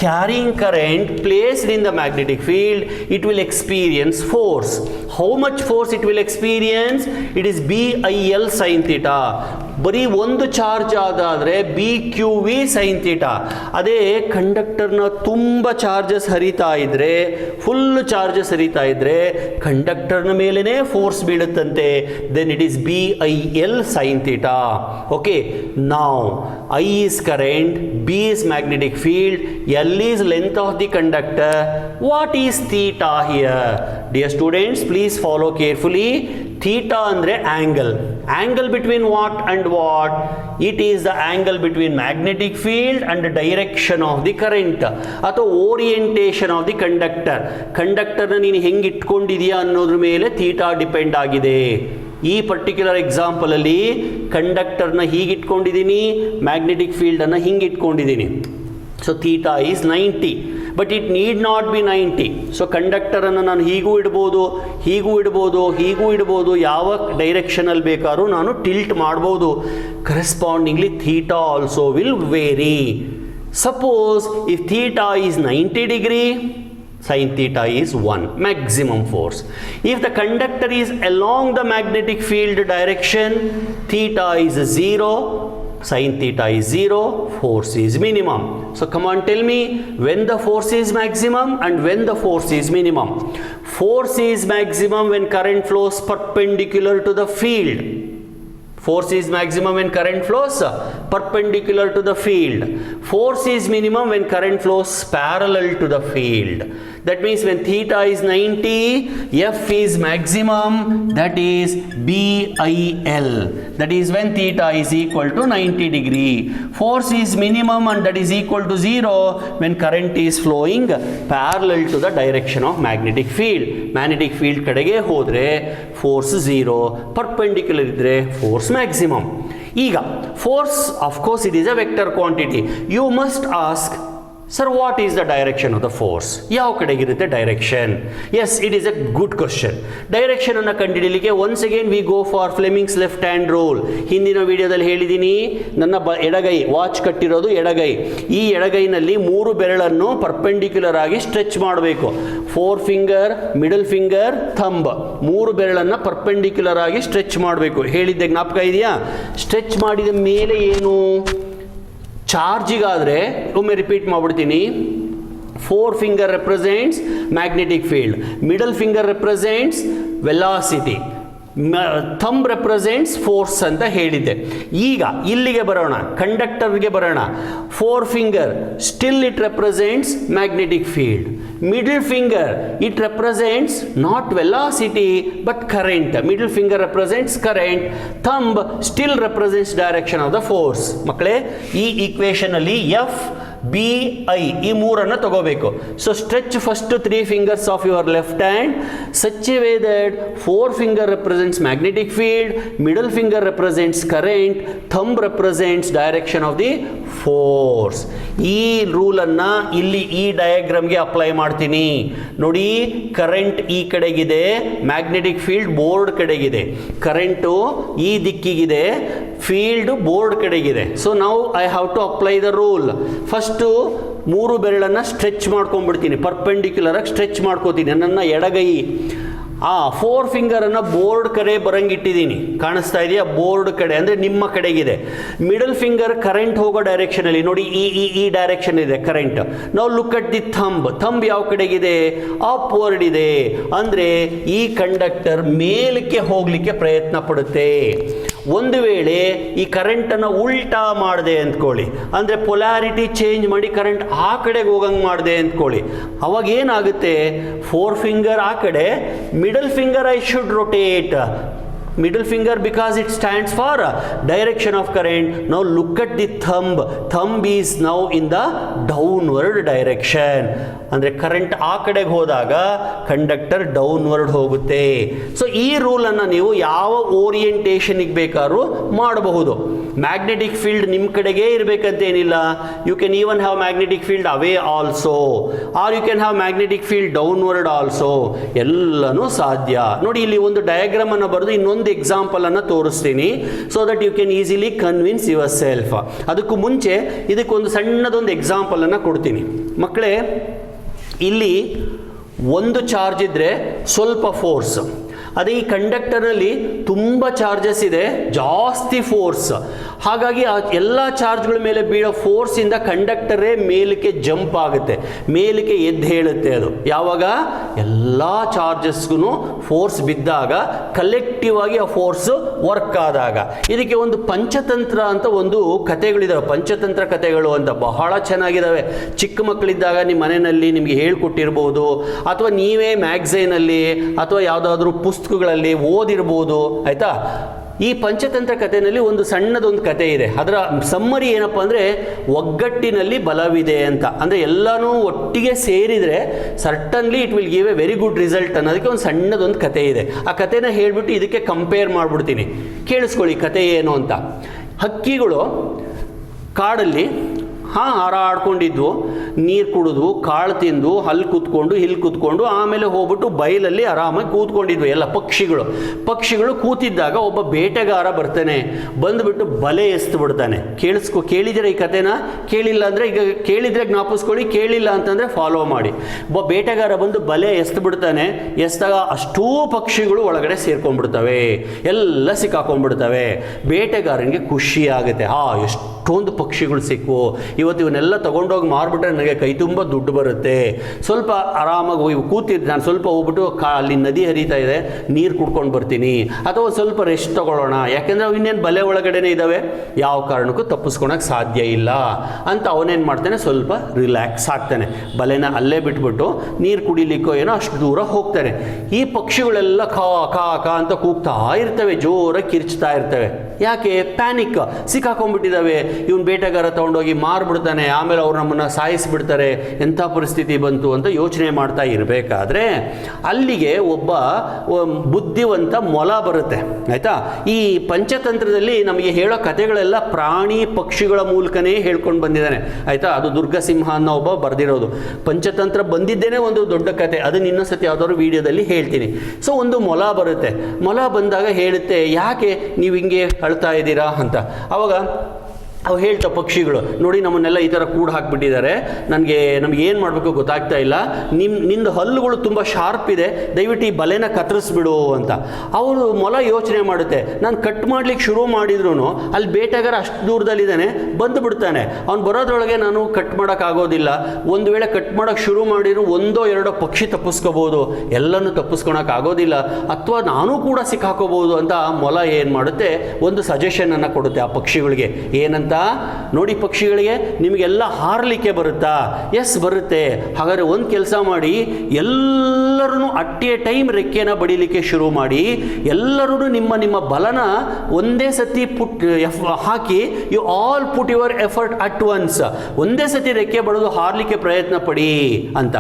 carrying current placed in the magnetic field, it will experience force. How much force it will experience? It is BIL sin theta. ಬರೀ ಒಂದು charge ಆದಾದರೆ BQV sin theta. ಅದೇ ಕಂಡಕ್ಟರ್ನ ತುಂಬ charges ಹರಿತಾ ಇದ್ರೆ, full charges ಹರಿತಾ ಇದ್ರೆ ಕಂಡಕ್ಟರ್ನ ಮೇಲೇ force ಬೀಳುತ್ತಂತೆ. Then it is BIL sin theta. ಓಕೆ, ನಾವು I is current, B is magnetic field, L is length of the conductor. What is theta here? Dear students, please follow carefully. Theta ಅಂದರೆ angle between what and what? It is the angle between magnetic field and the direction of the current, ಅಥವಾ orientation of the conductor. ಕಂಡಕ್ಟರ್ನ ನೀನು ಹೆಂಗೆ ಇಟ್ಕೊಂಡಿದೀಯಾ ಅನ್ನೋದ್ರ ಮೇಲೆ theta depend ಆಗಿದೆ. ಈ particular ಎಕ್ಸಾಂಪಲಲ್ಲಿ ಕಂಡಕ್ಟರ್ನ ಹೀಗೆ ಇಟ್ಕೊಂಡಿದ್ದೀನಿ, ಮ್ಯಾಗ್ನೆಟಿಕ್ ಫೀಲ್ಡನ್ನು ಹಿಂಗೆ ಇಟ್ಕೊಂಡಿದ್ದೀನಿ. So theta is 90, but it need not be 90. So ಕಂಡಕ್ಟರನ್ನು ನಾನು ಹೀಗೂ ಇಡ್ಬೋದು, ಯಾವ ಡೈರೆಕ್ಷನಲ್ಲಿ ಬೇಕಾದ್ರೂ ನಾನು ಟಿಲ್ಟ್ ಮಾಡ್ಬೋದು. Correspondingly theta also will vary. Suppose if theta is 90 degree, sin theta is 1, maximum force. If the conductor is along the magnetic field direction, theta is 0, sin theta is 0, force is minimum. So come on, tell me when the force is maximum and when the force is minimum. Force is maximum when current flows perpendicular to the field. Force is maximum when current flows perpendicular to the field. Force is minimum when current flows parallel to the field. That means when theta is 90, F is maximum, that is BIL. That is when theta is equal to 90 degree. Force is minimum and that is equal to 0 when current is flowing parallel to the direction of magnetic field. Magnetic field kadege hodre force 0, perpendicular idre force maximum. ಈಗ force, of course it is a vector quantity. You must ask, sir, what is the direction of the force? ಯಾವ ಕಡೆಗಿರುತ್ತೆ ಡೈರೆಕ್ಷನ್? Yes, it is a good question. Direction ಅನ್ನು ಕಂಡುಹಿಡಿಯಲಿಕ್ಕೆ once again we go for Fleming's left hand rule. ಹಿಂದಿನ ವಿಡಿಯೋದಲ್ಲಿ ಹೇಳಿದ್ದೀನಿ, ನನ್ನ ಎಡಗೈ, ವಾಚ್ ಕಟ್ಟಿರೋದು ಎಡಗೈ. ಈ ಎಡಗೈನಲ್ಲಿ 3 ಬೆರಳನ್ನು ಪರ್ಪೆಂಡಿಕ್ಯುಲರ್ ಆಗಿ ಸ್ಟ್ರೆಚ್ ಮಾಡಬೇಕು. 4 ಫಿಂಗರ್, ಮಿಡಲ್ ಫಿಂಗರ್, ಥಂಬ್, 3 ಬೆರಳನ್ನು ಪರ್ಪೆಂಡಿಕ್ಯುಲರ್ ಆಗಿ ಸ್ಟ್ರೆಚ್ ಮಾಡಬೇಕು. ಹೇಳಿದ್ದೆ ಜ್ಞಾಪಕ ಇದೆಯಾ? ಸ್ಟ್ರೆಚ್ ಮಾಡಿದ ಮೇಲೆ ಏನು? ಚಾರ್ಜಿಗಾದರೆ ಒಮ್ಮೆ ರಿಪೀಟ್ ಮಾಡಿಬಿಡ್ತೀನಿ. 4 finger represents magnetic field, middle finger represents velocity, thumb represents force ಅಂತ ಹೇಳಿದ್ದೆ. ಈಗ ಇಲ್ಲಿಗೆ ಬರೋಣ, ಕಂಡಕ್ಟರ್ಗೆ ಬರೋಣ. Four finger still it represents magnetic field. Middle finger it represents not velocity but current. Middle finger represents current. Thumb still represents direction of the force. ಮಕ್ಕಳೇ, ಈ equation ಅಲ್ಲಿ F B I ಈ ಮೂರನ್ನು ತಗೋಬೇಕು. So stretch first 3 fingers of your left hand such A way that 4 finger represents magnetic field, middle finger represents current, thumb represents direction of the force. ಈ ರೂಲನ್ನು ಇಲ್ಲಿ ಈ ಡಯಾಗ್ರಾಮ್ಗೆ apply ಮಾಡ್ತೀನಿ. ನೋಡಿ, current ಈ ಕಡೆಗಿದೆ, ಮ್ಯಾಗ್ನೆಟಿಕ್ ಫೀಲ್ಡ್ ಬೋರ್ಡ್ ಕಡೆಗಿದೆ. Current ಈ ದಿಕ್ಕಿಗಿದೆ, ಫೀಲ್ಡ್ ಬೋರ್ಡ್ ಕಡೆಗಿದೆ. ಸೊ ನಾವು I have to apply the rule. First 3 ಬೆರಳನ್ನು ಸ್ಟ್ರೆಚ್ ಮಾಡ್ಕೊಂಡ್ಬಿಡ್ತೀನಿ, ಪರ್ಪೆಂಡಿಕ್ಯುಲರ್ ಆಗಿ ಸ್ಟ್ರೆಚ್ ಮಾಡ್ಕೋತೀನಿ ನನ್ನ ಎಡಗೈ. 4 ಫಿಂಗರನ್ನು ಬೋರ್ಡ್ ಕಡೆ ಬರಂಗಿಟ್ಟಿದ್ದೀನಿ, ಕಾಣಿಸ್ತಾ ಇದೆಯಾ? ಬೋರ್ಡ್ ಕಡೆ ಅಂದರೆ ನಿಮ್ಮ ಕಡೆಗಿದೆ. ಮಿಡಲ್ ಫಿಂಗರ್ ಕರೆಂಟ್ ಹೋಗೋ ಡೈರೆಕ್ಷನಲ್ಲಿ ನೋಡಿ, ಈ ಡೈರೆಕ್ಷನ್ ಇದೆ ಕರೆಂಟ್. ನಾವು ಲುಕ್ ಅಟ್ ದಿ ಥಂಬ್ ಯಾವ ಕಡೆಗಿದೆ? ಅಪ್ವರ್ಡ್ ಇದೆ. ಅಂದರೆ ಈ ಕಂಡಕ್ಟರ್ ಮೇಲಕ್ಕೆ ಹೋಗಲಿಕ್ಕೆ ಪ್ರಯತ್ನ ಪಡುತ್ತೆ. ಒಂದು ವೇಳೆ ಈ ಕರೆಂಟನ್ನು ಉಲ್ಟಾ ಮಾಡಿದೆ ಅಂದ್ಕೊಳ್ಳಿ, ಅಂದರೆ ಪೊಲಾರಿಟಿ ಚೇಂಜ್ ಮಾಡಿ ಕರೆಂಟ್ ಆ ಕಡೆಗೆ ಹೋಗಂಗೆ ಮಾಡಿದೆ ಅಂದ್ಕೊಳ್ಳಿ, ಅವಾಗ ಏನಾಗುತ್ತೆ? 4 ಫಿಂಗರ್ ಆ ಕಡೆ, middle finger I should rotate. Middle finger because it stands for direction of current. Now look at the thumb. Thumb is now in the downward direction. ಅಂದರೆ ಕರೆಂಟ್ ಆ ಕಡೆಗೆ ಹೋದಾಗ ಕಂಡಕ್ಟರ್ ಡೌನ್ವರ್ಡ್ ಹೋಗುತ್ತೆ. ಸೊ ಈ ರೂಲನ್ನು ನೀವು ಯಾವ ಓರಿಯೆಂಟೇಷನಿಗೆ ಬೇಕಾದ್ರೂ ಮಾಡಬಹುದು. ಮ್ಯಾಗ್ನೆಟಿಕ್ ಫೀಲ್ಡ್ ನಿಮ್ಮ ಕಡೆಗೇ ಇರಬೇಕಂತೇನಿಲ್ಲ. You can even have magnetic field away also, or you can have magnetic field downward also. ಎಲ್ಲನೂ ಸಾಧ್ಯ. ನೋಡಿ, ಇಲ್ಲಿ ಒಂದು ಡಯಾಗ್ರಾಮ್ ಅನ್ನು ಬರೆದು ಇನ್ನೊಂದು ಎಕ್ಸಾಂಪಲ್ ಅನ್ನು ತೋರಿಸ್ತೀನಿ, so that you can easily convince yourself. ಅದಕ್ಕೂ ಮುಂಚೆ ಇದಕ್ಕೊಂದು ಸಣ್ಣದೊಂದು ಎಕ್ಸಾಂಪಲ್ ಅನ್ನು ಕೊಡ್ತೀನಿ. ಮಕ್ಕಳೇ, ಇಲ್ಲಿ ಒಂದು ಚಾರ್ಜ್ ಇದ್ದರೆ ಸ್ವಲ್ಪ ಫೋರ್ಸ್, ಅದೇ ಈ ಕಂಡಕ್ಟರ್ನಲ್ಲಿ ತುಂಬ ಚಾರ್ಜಸ್ ಇದೆ, ಜಾಸ್ತಿ ಫೋರ್ಸ್. ಹಾಗಾಗಿ ಆ ಎಲ್ಲ ಚಾರ್ಜ್ಗಳ ಮೇಲೆ ಬೀಳೋ ಫೋರ್ಸಿಂದ ಕಂಡಕ್ಟರೇ ಮೇಲಕ್ಕೆ ಜಂಪ್ ಆಗುತ್ತೆ, ಮೇಲಕ್ಕೆ ಎದ್ದು ಹೇಳುತ್ತೆ. ಅದು ಯಾವಾಗ? ಎಲ್ಲ ಚಾರ್ಜಸ್ಗೂ ಫೋರ್ಸ್ ಬಿದ್ದಾಗ, ಕಲೆಕ್ಟಿವ್ ಆಗಿ ಆ ಫೋರ್ಸ್ ವರ್ಕ್ ಆದಾಗ. ಇದಕ್ಕೆ ಒಂದು ಪಂಚತಂತ್ರ ಅಂತ ಒಂದು ಕಥೆಗಳಿದಾವೆ, ಪಂಚತಂತ್ರ ಕಥೆಗಳು ಅಂತ ಬಹಳ ಚೆನ್ನಾಗಿದ್ದಾವೆ. ಚಿಕ್ಕ ಮಕ್ಕಳಿದ್ದಾಗ ನಿಮ್ಮ ಮನೆಯಲ್ಲಿ ನಿಮಗೆ ಹೇಳ್ಕೊಟ್ಟಿರ್ಬೋದು, ಅಥವಾ ನೀವೇ ಮ್ಯಾಗ್ಝೈನಲ್ಲಿ ಅಥವಾ ಯಾವುದಾದ್ರೂ ಪುಸ್ತಕಗಳಲ್ಲಿ ಓದಿರ್ಬೋದು. ಆಯಿತಾ? ಈ ಪಂಚತಂತ್ರ ಕಥೆಯಲ್ಲಿ ಒಂದು ಸಣ್ಣದೊಂದು ಕಥೆ ಇದೆ. ಅದರ ಸಮ್ಮರಿ ಏನಪ್ಪ ಅಂದರೆ, ಒಗ್ಗಟ್ಟಿನಲ್ಲಿ ಬಲವಿದೆ ಅಂತ. ಅಂದರೆ ಎಲ್ಲನೂ ಒಟ್ಟಿಗೆ ಸೇರಿದರೆ certainly it will give A very good result ಅನ್ನೋದಕ್ಕೆ ಒಂದು ಸಣ್ಣದೊಂದು ಕಥೆ ಇದೆ. ಆ ಕಥೆನ ಹೇಳಿಬಿಟ್ಟು ಇದಕ್ಕೆ ಕಂಪೇರ್ ಮಾಡಿಬಿಡ್ತೀನಿ, ಕೇಳಿಸ್ಕೊಳ್ಳಿ ಕಥೆ ಏನು ಅಂತ. ಹಕ್ಕಿಗಳು ಕಾಡಲ್ಲಿ ಹಾರಾಡ್ಕೊಂಡಿದ್ವು, ನೀರು ಕುಡಿದ್ವು, ಕಾಳು ತಿಂದು, ಅಲ್ಲಿ ಕೂತ್ಕೊಂಡು ಆಮೇಲೆ ಹೋಗ್ಬಿಟ್ಟು ಬಯಲಲ್ಲಿ ಆರಾಮಾಗಿ ಕೂತ್ಕೊಂಡಿದ್ವು ಎಲ್ಲ ಪಕ್ಷಿಗಳು ಕೂತಿದ್ದಾಗ ಒಬ್ಬ ಬೇಟೆಗಾರ ಬರ್ತಾನೆ, ಬಂದುಬಿಟ್ಟು ಬಲೆ ಎಸ್ತು ಬಿಡ್ತಾನೆ. ಕೇಳಿದ್ರೆ ಈ ಕಥೆನ? ಕೇಳಿಲ್ಲ ಅಂದರೆ ಈಗ ಕೇಳಿದರೆ ಜ್ಞಾಪಿಸ್ಕೊಳ್ಳಿ, ಕೇಳಿಲ್ಲ ಅಂತಂದರೆ ಫಾಲೋ ಮಾಡಿ. ಒಬ್ಬ ಬೇಟೆಗಾರ ಬಂದು ಬಲೆ ಎಸ್ತು ಬಿಡ್ತಾನೆ. ಎಸ್ದಾಗ ಅಷ್ಟೂ ಪಕ್ಷಿಗಳು ಒಳಗಡೆ ಸೇರ್ಕೊಂಡ್ಬಿಡ್ತವೆ, ಎಲ್ಲ ಸಿಕ್ಕಾಕೊಂಡ್ಬಿಡ್ತವೆ. ಬೇಟೆಗಾರನಿಗೆ ಖುಷಿ ಆಗುತ್ತೆ, ಎಷ್ಟೊಂದು ಪಕ್ಷಿಗಳು ಸಿಕ್ವು, ಇವತ್ತು ಇವನ್ನೆಲ್ಲ ತೊಗೊಂಡೋಗಿ ಮಾರ್ಬಿಟ್ರೆ ನನಗೆ ಕೈ ತುಂಬ ದುಡ್ಡು ಬರುತ್ತೆ, ಸ್ವಲ್ಪ ಆರಾಮಾಗಿ ಹೋಗಿ ಕೂತಿದ್ದು ನಾನು ಸ್ವಲ್ಪ ಹೋಗ್ಬಿಟ್ಟು ಅಲ್ಲಿ ನದಿ ಹರಿತಾ ಇದೆ, ನೀರು ಕುಡ್ಕೊಂಡು ಬರ್ತೀನಿ, ಅಥವಾ ಸ್ವಲ್ಪ ರೆಸ್ಟ್ ತೊಗೊಳ್ಳೋಣ, ಯಾಕೆಂದರೆ ಅವು ಇನ್ನೇನು ಬಲೆ ಒಳಗಡೆನೇ ಇದ್ದಾವೆ, ಯಾವ ಕಾರಣಕ್ಕೂ ತಪ್ಪಿಸ್ಕೊಳಕ್ಕೆ ಸಾಧ್ಯ ಇಲ್ಲ ಅಂತ ಅವನೇನು ಮಾಡ್ತಾನೆ, ಸ್ವಲ್ಪ ರಿಲ್ಯಾಕ್ಸ್ ಆಗ್ತಾನೆ. ಬಲೆನ ಅಲ್ಲೇ ಬಿಟ್ಬಿಟ್ಟು ನೀರು ಕುಡಿಲಿಕ್ಕೋ ಏನೋ ಅಷ್ಟು ದೂರ ಹೋಗ್ತಾನೆ. ಈ ಪಕ್ಷಿಗಳೆಲ್ಲ ಕಾ ಕಾ ಕಾ ಅಂತ ಕೂಗ್ತಾ ಇರ್ತವೆ, ಜೋರಾಗಿ ಕಿರ್ಚ್ತಾ ಇರ್ತವೆ. ಯಾಕೆ? ಪ್ಯಾನಿಕ್, ಸಿಕ್ಕಾಕೊಂಡ್ಬಿಟ್ಟಿದ್ದಾವೆ. ಇವನು ಬೇಟೆಗಾರ ತೊಗೊಂಡೋಗಿ ಮಾರ್ಬಿಡ್ತಾನೆ, ಆಮೇಲೆ ಅವ್ರು ನಮ್ಮನ್ನು ಸಾಯಿಸಿಬಿಡ್ತಾರೆ, ಎಂಥ ಪರಿಸ್ಥಿತಿ ಬಂತು ಅಂತ ಯೋಚನೆ ಮಾಡ್ತಾ ಇರಬೇಕಾದ್ರೆ ಅಲ್ಲಿಗೆ ಒಬ್ಬ ಬುದ್ಧಿವಂತ ಮೊಲ ಬರುತ್ತೆ. ಆಯಿತಾ? ಈ ಪಂಚತಂತ್ರದಲ್ಲಿ ನಮಗೆ ಹೇಳೋ ಕಥೆಗಳೆಲ್ಲ ಪ್ರಾಣಿ ಪಕ್ಷಿಗಳ ಮೂಲಕನೇ ಹೇಳ್ಕೊಂಡು ಬಂದಿದ್ದಾನೆ. ಆಯಿತಾ? ಅದು ದುರ್ಗಸಿಂಹ ಅನ್ನೋ ಒಬ್ಬ ಬರೆದಿರೋದು. ಪಂಚತಂತ್ರ ಬಂದಿದ್ದೇನೆ ಒಂದು ದೊಡ್ಡ ಕತೆ, ಅದನ್ನ ಇನ್ನೊಂದ್ಸತಿ ಯಾವುದಾದ್ರು ವಿಡಿಯೋದಲ್ಲಿ ಹೇಳ್ತೀನಿ. ಸೊ ಒಂದು ಮೊಲ ಬರುತ್ತೆ. ಮೊಲ ಬಂದಾಗ ಹೇಳುತ್ತೆ, ಯಾಕೆ ನೀವು ಹಿಂಗೆ ಅಳ್ತಾ ಇದ್ದೀರಾ ಅಂತ. ಅವಾಗ ಅವು ಹೇಳ್ತಾ ಪಕ್ಷಿಗಳು, ನೋಡಿ ನಮ್ಮನ್ನೆಲ್ಲ ಈ ಥರ ಕೂಡು ಹಾಕಿಬಿಟ್ಟಿದ್ದಾರೆ, ನಮಗೆ ಏನು ಮಾಡಬೇಕು ಗೊತ್ತಾಗ್ತಾ ಇಲ್ಲ, ನಿಂದು ಹಲ್ಲುಗಳು ತುಂಬ ಶಾರ್ಪ್ ಇದೆ, ದಯವಿಟ್ಟು ಈ ಬಲೆನ ಕತ್ತರಿಸ್ಬಿಡು ಅಂತ. ಅವರು ಮೊಲ ಯೋಚನೆ ಮಾಡುತ್ತೆ, ನಾನು ಕಟ್ ಮಾಡ್ಲಿಕ್ಕೆ ಶುರು ಮಾಡಿದ್ರು ಅಲ್ಲಿ ಬೇಟೆಗಾರ ಅಷ್ಟು ದೂರದಲ್ಲಿದ್ದಾನೆ, ಬಂದು ಬಿಡ್ತಾನೆ, ಅವ್ನು ಬರೋದ್ರೊಳಗೆ ನಾನು ಕಟ್ ಮಾಡೋಕ್ಕಾಗೋದಿಲ್ಲ. ಒಂದು ವೇಳೆ ಕಟ್ ಮಾಡೋಕ್ಕೆ ಶುರು ಮಾಡಿದ್ರು ಒಂದೋ ಎರಡೋ ಪಕ್ಷಿ ತಪ್ಪಿಸ್ಕೋಬೋದು, ಎಲ್ಲನೂ ತಪ್ಪಿಸ್ಕೊಳಕ್ಕಾಗೋದಿಲ್ಲ, ಅಥವಾ ನಾನು ಕೂಡ ಸಿಕ್ಕಾಕೋಬೋದು ಅಂತ ಮೊಲ ಏನು ಮಾಡುತ್ತೆ, ಒಂದು ಸಜೆಷನನ್ನು ಕೊಡುತ್ತೆ ಆ ಪಕ್ಷಿಗಳಿಗೆ. ಏನಂತ, ನೋಡಿ ಪಕ್ಷಿಗಳಿಗೆ, ನಿಮಗೆಲ್ಲ ಹಾರಲಿಕ್ಕೆ ಬರುತ್ತಾ? ಎಸ್ ಬರುತ್ತೆ. ಹಾಗಾದರೆ ಒಂದು ಕೆಲಸ ಮಾಡಿ, ಎಲ್ಲರೂ ಅಟ್ ಎ ಟೈಮ್ ರೆಕ್ಕೆನ ಬಡಿಲಿಕ್ಕೆ ಶುರು ಮಾಡಿ, ಎಲ್ಲರೂ ನಿಮ್ಮ ಬಲನ ಒಂದೇ ಸತಿ ಹಾಕಿ, you all put your effort at once, ಒಂದೇ ಸತಿ ರೆಕ್ಕೆ ಬಡೋದು ಹಾರಲಿಕ್ಕೆ ಪ್ರಯತ್ನ ಪಡಿ ಅಂತ.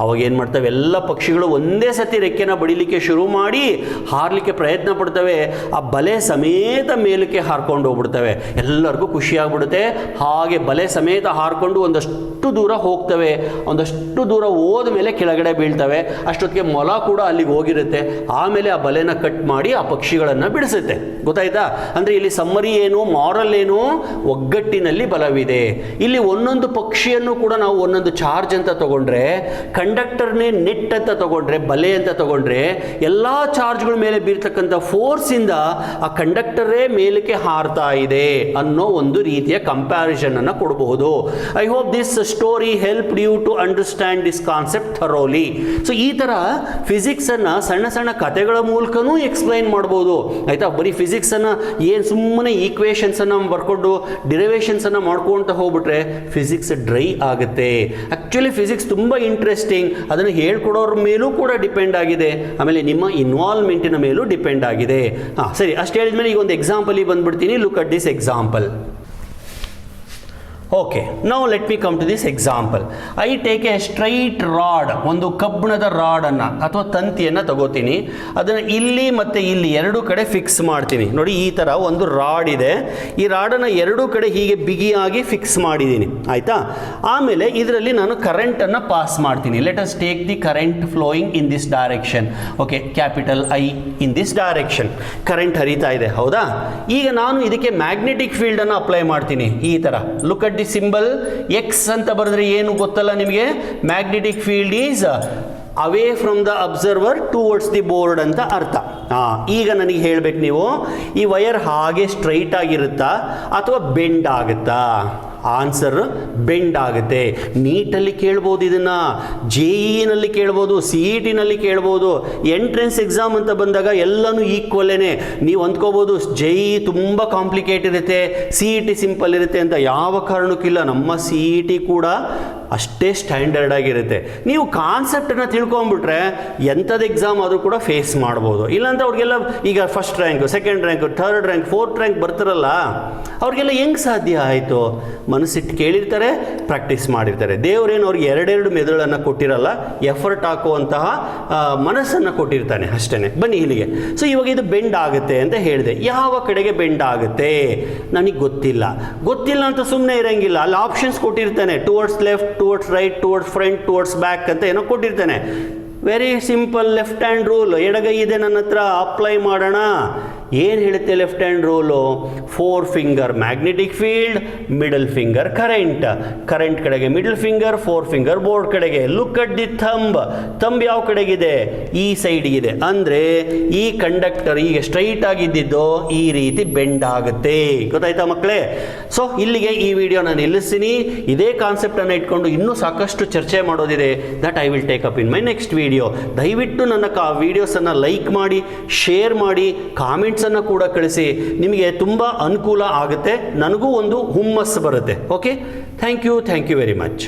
ಅವಾಗ ಏನು ಮಾಡ್ತವೆ, ಎಲ್ಲ ಪಕ್ಷಿಗಳು ಒಂದೇ ಸತಿ ರೆಕ್ಕೆನ ಬಡಿಲಿಕ್ಕೆ ಶುರು ಮಾಡಿ ಹಾರಲಿಕ್ಕೆ ಪ್ರಯತ್ನ ಪಡ್ತವೆ. ಆ ಬಲೆ ಸಮೇತ ಮೇಲಕ್ಕೆ ಹಾರ್ಕೊಂಡು ಹೋಗ್ಬಿಡ್ತವೆ. ಎಲ್ಲರಿಗೂ ಖುಷಿ ಆಗ್ಬಿಡುತ್ತೆ. ಹಾಗೆ ಬಲೆ ಸಮೇತ ಹಾರ್ಕೊಂಡು ಒಂದಷ್ಟು ದೂರ ಹೋಗ್ತವೆ. ಒಂದಷ್ಟು ದೂರ ಹೋದ ಮೇಲೆ ಕೆಳಗಡೆ ಬೀಳ್ತವೆ. ಅಷ್ಟೊತ್ತಿಗೆ ಮೊಲ ಕೂಡ ಅಲ್ಲಿಗೆ ಹೋಗಿರುತ್ತೆ. ಆಮೇಲೆ ಆ ಬಲೆನ ಕಟ್ ಮಾಡಿ ಆ ಪಕ್ಷಿಗಳನ್ನು ಬಿಡಿಸುತ್ತೆ. ಗೊತ್ತಾಯ್ತಾ? ಅಂದರೆ ಇಲ್ಲಿ ಸಮ್ಮರಿ ಏನು, ಮಾರಲ್ ಏನು, ಒಗ್ಗಟ್ಟಿನಲ್ಲಿ ಬಲವಿದೆ. ಇಲ್ಲಿ ಒಂದೊಂದು ಪಕ್ಷಿಯನ್ನು ಕೂಡ ನಾವು ಒಂದೊಂದು ಚಾರ್ಜ್ ಅಂತ ತಗೊಂಡ್ರೆ, ಕಂಡಕ್ಟರ್ನೇ ನೆಟ್ ಅಂತ ತಗೊಂಡ್ರೆ, ಬಲೆ ಅಂತ ತಗೊಂಡ್ರೆ, ಎಲ್ಲ ಚಾರ್ಜ್ಗಳ ಮೇಲೆ ಬೀರ್ತಕ್ಕಂಥ ಫೋರ್ಸಿಂದ ಆ ಕಂಡಕ್ಟರೇ ಮೇಲಕ್ಕೆ ಹಾರ್ತಾ ಇದೆ ಅನ್ನೋ ಒಂದು ರೀತಿಯ ಕಂಪ್ಯಾರಿಸನ್ ಅನ್ನು ಕೊಡಬಹುದು. I hope this story help you to understand this concept thoroughly. So ಈ ಥರ ಫಿಸಿಕ್ಸನ್ನು ಸಣ್ಣ ಸಣ್ಣ ಕಥೆಗಳ ಮೂಲಕನೂ ಎಕ್ಸ್ಪ್ಲೈನ್ ಮಾಡ್ಬೋದು. ಆಯಿತಾ? ಬರೀ ಫಿಸಿಕ್ಸನ್ನು ಏನು ಸುಮ್ಮನೆ ಈಕ್ವೇಷನ್ಸನ್ನು ಬರ್ಕೊಂಡು ಡಿರೈವೇಷನ್ಸನ್ನು ಮಾಡ್ಕೊಳ್ತಾ ಹೋಗ್ಬಿಟ್ರೆ ಫಿಸಿಕ್ಸ್ ಡ್ರೈ ಆಗುತ್ತೆ. ಆ್ಯಕ್ಚುಲಿ ಫಿಸಿಕ್ಸ್ ತುಂಬ ಇಂಟ್ರೆಸ್ಟಿಂಗ್. ಅದನ್ನು ಹೇಳ್ಕೊಡೋರ ಮೇಲೂ ಕೂಡ ಡಿಪೆಂಡ್ ಆಗಿದೆ, ಆಮೇಲೆ ನಿಮ್ಮ ಇನ್ವಾಲ್ವ್ಮೆಂಟಿನ ಮೇಲೂ ಡಿಪೆಂಡ್ ಆಗಿದೆ. ಸರಿ, ಅಷ್ಟು ಹೇಳಿದ್ಮೇಲೆ ಈಗ ಒಂದು ಎಕ್ಸಾಂಪಲಿಗೆ ಬಂದ್ಬಿಡ್ತೀನಿ. Look at this example. Okay, now let me come to this example. I take a straight rod, ಒಂದು ಕಬ್ಬಿಣದ ರಾಡನ್ನು ಅಥವಾ ತಂತಿಯನ್ನು ತಗೋತೀನಿ. ಅದನ್ನು ಇಲ್ಲಿ ಮತ್ತು ಇಲ್ಲಿ ಎರಡೂ ಕಡೆ ಫಿಕ್ಸ್ ಮಾಡ್ತೀನಿ. ನೋಡಿ, ಈ ಥರ ಒಂದು ರಾಡ್ ಇದೆ. ಈ ರಾಡನ್ನು ಎರಡೂ ಕಡೆ ಹೀಗೆ ಬಿಗಿಯಾಗಿ ಫಿಕ್ಸ್ ಮಾಡಿದ್ದೀನಿ. ಆಯಿತಾ? ಆಮೇಲೆ ಇದರಲ್ಲಿ ನಾನು ಕರೆಂಟನ್ನು ಪಾಸ್ ಮಾಡ್ತೀನಿ. Let us take the current flowing in this direction. Okay, capital I in this direction. Current ಹರಿತಾ ಇದೆ, ಹೌದಾ? ಈಗ ನಾನು ಇದಕ್ಕೆ ಮ್ಯಾಗ್ನೆಟಿಕ್ ಫೀಲ್ಡನ್ನು ಅಪ್ಲೈ ಮಾಡ್ತೀನಿ. ಈ ಥರ look at the symbol. X ಅಂತ ಬರೆದ್ರೆ ಏನು ಗೊತ್ತಲ್ಲ ನಿಮಗೆ? Magnetic field is away from the observer towards the board ಅಂತ ಅರ್ಥ. ಈಗ ನನಗೆ ಹೇಳಬೇಕು, ನೀವು ಈ ವಯರ್ ಹಾಗೆ ಸ್ಟ್ರೈಟ್ ಆಗಿರುತ್ತಾ ಅಥವಾ ಬೆಂಡ್ ಆಗುತ್ತಾ? ಆನ್ಸರ್ ಬೆಂಡ್ ಆಗುತ್ತೆ. ನೀಟಲ್ಲಿ ಕೇಳ್ಬೋದು, ಇದನ್ನು JEE ಕೇಳ್ಬೋದು, CET ಕೇಳ್ಬೋದು. ಎಂಟ್ರೆನ್ಸ್ ಎಕ್ಸಾಮ್ ಅಂತ ಬಂದಾಗ ಎಲ್ಲನೂ ಈಕ್ವಲ್ಲೇನೆ. ನೀವು ಅಂದ್ಕೋಬೋದು JEE ತುಂಬ ಕಾಂಪ್ಲಿಕೇಟ್ ಇರುತ್ತೆ, CET ಸಿಂಪಲ್ ಇರುತ್ತೆ ಅಂತ. ಯಾವ ಕಾರಣಕ್ಕಿಲ್ಲ, ನಮ್ಮ CET ಕೂಡ ಅಷ್ಟೇ ಸ್ಟ್ಯಾಂಡರ್ಡ್ ಆಗಿರುತ್ತೆ. ನೀವು ಕಾನ್ಸೆಪ್ಟನ್ನು ತಿಳ್ಕೊಂಬಿಟ್ರೆ ಎಂಥದ್ದು ಎಕ್ಸಾಮ್ ಆದರೂ ಕೂಡ ಫೇಸ್ ಮಾಡ್ಬೋದು. ಇಲ್ಲಾಂದ್ರೆ ಅವ್ರಿಗೆಲ್ಲ ಈಗ first rank, second rank, third rank, fourth rank ಬರ್ತಾರಲ್ಲ, ಅವ್ರಿಗೆಲ್ಲ ಹೆಂಗೆ ಸಾಧ್ಯ ಆಯಿತು? ಮನಸ್ಸಿಟ್ಟು ಕೇಳಿರ್ತಾರೆ, ಪ್ರಾಕ್ಟೀಸ್ ಮಾಡಿರ್ತಾರೆ. ದೇವರೇನು ಅವ್ರಿಗೆ ಎರಡೆರಡು ಮೆದುಳನ್ನು ಕೊಟ್ಟಿರಲ್ಲ, ಎಫರ್ಟ್ ಹಾಕುವಂತಹ ಮನಸ್ಸನ್ನು ಕೊಟ್ಟಿರ್ತಾನೆ ಅಷ್ಟೇ. ಬನ್ನಿ ಇಲ್ಲಿಗೆ. ಸೊ ಇವಾಗ ಇದು ಬೆಂಡ್ ಆಗುತ್ತೆ ಅಂತ ಹೇಳಿದೆ. ಯಾವ ಕಡೆಗೆ ಬೆಂಡ್ ಆಗುತ್ತೆ ನನಗೆ ಗೊತ್ತಿಲ್ಲ ಅಂತ ಸುಮ್ಮನೆ ಇರೋಂಗಿಲ್ಲ. ಅಲ್ಲಿ ಆಪ್ಷನ್ಸ್ ಕೊಟ್ಟಿರ್ತಾನೆ, towards left, towards right, towards front, towards back ಅಂತ ಏನೋ ಕೊಟ್ಟಿರ್ತಾನೆ. Very simple left hand rule. ಎಡಗೈ ಇದೆ ನನ್ನ ಹತ್ರ, ಅಪ್ಲೈ ಮಾಡೋಣ. ಏನು ಹೇಳುತ್ತೆ left hand rule? 4 finger magnetic field, middle finger current. Current ಕಡೆಗೆ ಮಿಡಲ್ ಫಿಂಗರ್, 4 ಫಿಂಗರ್ ಬೋರ್ಡ್ ಕಡೆಗೆ. ಲುಕ್ ಅಟ್ ದಿ ಥಂಬ್ ಯಾವ ಕಡೆಗಿದೆ? ಈ ಸೈಡ್ಗಿದೆ. ಅಂದರೆ ಈ ಕಂಡಕ್ಟರ್ ಈಗ ಸ್ಟ್ರೈಟ್ ಆಗಿದ್ದು ಈ ರೀತಿ ಬೆಂಡ್ ಆಗುತ್ತೆ. ಗೊತ್ತಾಯ್ತಾ ಮಕ್ಕಳೇ? ಸೊ ಇಲ್ಲಿಗೆ ಈ ವಿಡಿಯೋ ನಾನು ನಿಲ್ಲಿಸ್ತೀನಿ. ಇದೇ ಕಾನ್ಸೆಪ್ಟನ್ನು ಇಟ್ಕೊಂಡು ಇನ್ನೂ ಸಾಕಷ್ಟು ಚರ್ಚೆ ಮಾಡೋದಿದೆ. That I will take up in my next video. ದಯವಿಟ್ಟು ನನ್ನ ವಿಡಿಯೋಸನ್ನು ಲೈಕ್ ಮಾಡಿ, ಶೇರ್ ಮಾಡಿ, ಕಾಮೆಂಟ್ಸನ್ನು ಕೂಡ ಕಳಿಸಿ. ನಿಮಗೆ ತುಂಬ ಅನುಕೂಲ ಆಗುತ್ತೆ, ನನಗೂ ಒಂದು ಹುಮ್ಮಸ್ಸು ಬರುತ್ತೆ. Okay, thank you very much.